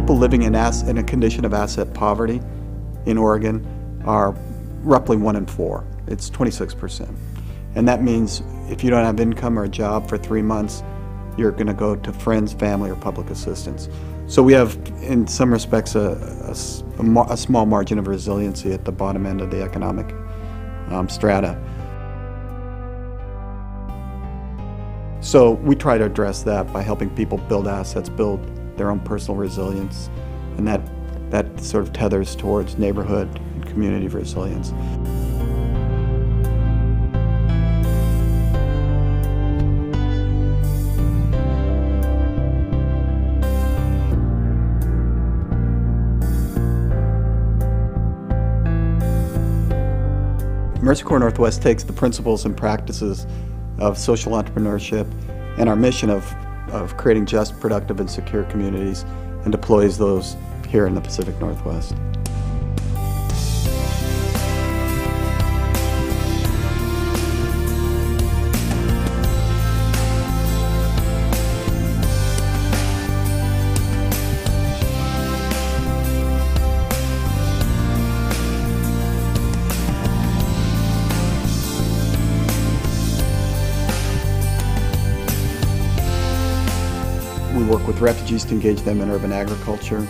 people living in a condition of asset poverty in Oregon are roughly 1 in 4. It's 26%. And that means if you don't have income or a job for 3 months, you're going to go to friends, family, or public assistance. So we have, in some respects, a small margin of resiliency at the bottom end of the economic strata. So we try to address that by helping people build assets, build their own personal resilience, and that sort of tethers towards neighborhood and community resilience. Mercy Corps Northwest takes the principles and practices of social entrepreneurship and our mission of creating just, productive, and secure communities and deploys those here in the Pacific Northwest. We work with refugees to engage them in urban agriculture.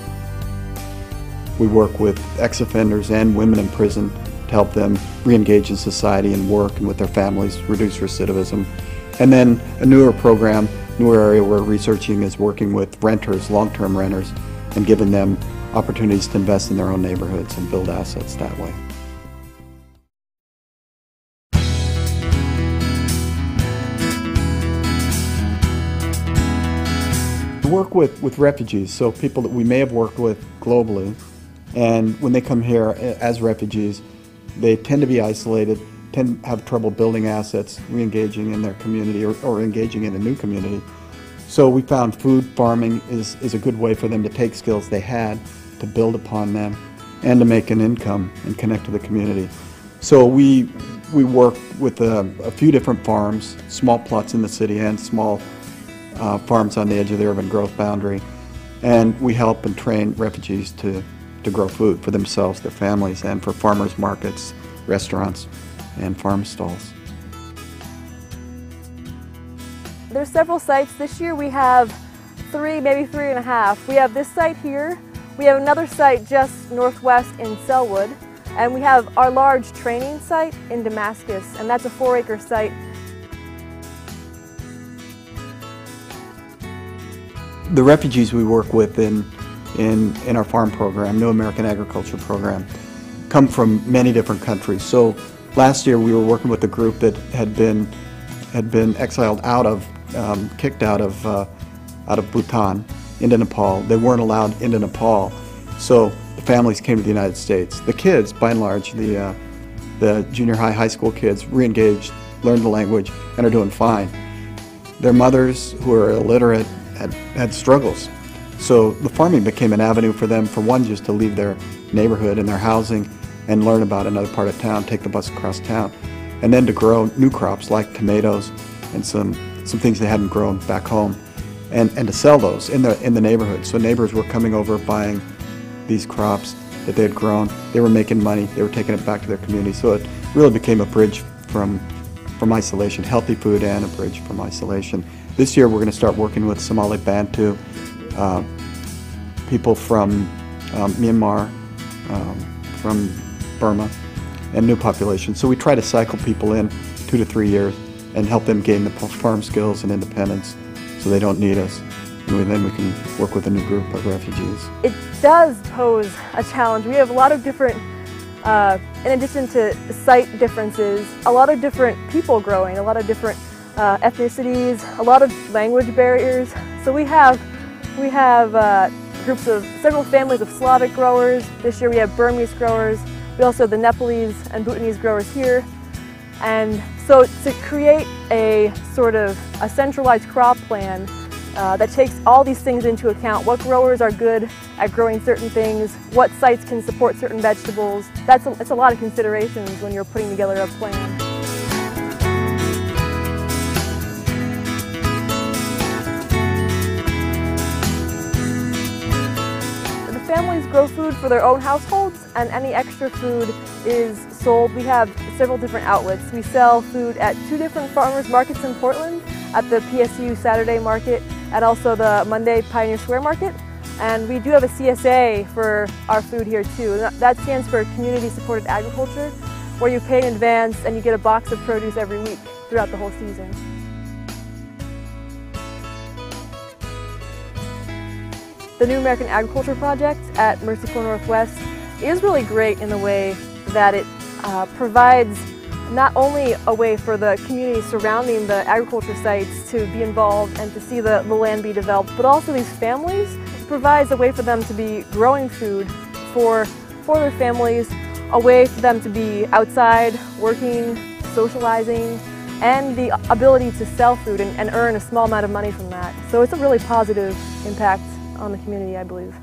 We work with ex-offenders and women in prison to help them re-engage in society and work and with their families, reduce recidivism. And then a newer program, newer area we're researching is working with renters, long-term renters, and giving them opportunities to invest in their own neighborhoods and build assets that way. We work with refugees, so people that we may have worked with globally, and when they come here as refugees, they tend to be isolated, tend to have trouble building assets, re-engaging in their community or engaging in a new community. So we found food farming is a good way for them to take skills they had, to build upon them, and to make an income and connect to the community. So we work with a few different farms, small plots in the city and small farms on the edge of the urban growth boundary, and we help and train refugees to grow food for themselves, their families, and for farmers markets, restaurants, and farm stalls. There's several sites. This year we have 3, maybe 3.5. We have this site here, we have another site just northwest in Selwood, and we have our large training site in Damascus, and that's a 4-acre site. The refugees we work with in our farm program, New American Agriculture Program, come from many different countries. So last year we were working with a group that had been exiled kicked out of Bhutan into Nepal. They weren't allowed into Nepal, so the families came to the United States. The kids, by and large, the junior high school kids, re-engaged, learned the language, and are doing fine. Their mothers, who are illiterate, had struggles. So the farming became an avenue for them, for one, just to leave their neighborhood and their housing and learn about another part of town, take the bus across town, and then to grow new crops like tomatoes and some things they hadn't grown back home, and to sell those in the neighborhood. So neighbors were coming over, buying these crops that they had grown. They were making money. They were taking it back to their community. So it really became a bridge from isolation, healthy food, and a bridge from isolation. This year we're going to start working with Somali Bantu, people from Myanmar, from Burma, and new populations. So we try to cycle people in 2 to 3 years and help them gain the farm skills and independence so they don't need us. And then we can work with a new group of refugees. It does pose a challenge. We have a lot of different, in addition to site differences, a lot of different people growing, a lot of different ethnicities, a lot of language barriers. So we have groups of several families of Slavic growers. This year we have Burmese growers. We also have the Nepalese and Bhutanese growers here. And so to create a sort of a centralized crop plan that takes all these things into account, what growers are good at growing certain things, what sites can support certain vegetables, it's a lot of considerations when you're putting together a plan. families grow food for their own households, and any extra food is sold. We have several different outlets. We sell food at 2 different farmers markets in Portland, at the PSU Saturday Market and also the Monday Pioneer Square Market. And we do have a CSA for our food here too. That stands for Community Supported Agriculture, where you pay in advance and you get a box of produce every week throughout the whole season. The New American Agriculture Project at Mercy Corps Northwest is really great in the way that it provides not only a way for the community surrounding the agriculture sites to be involved and to see the land be developed, but also these families. It provides a way for them to be growing food for their families, a way for them to be outside, working, socializing, and the ability to sell food and earn a small amount of money from that. So it's a really positive impact on the community, I believe.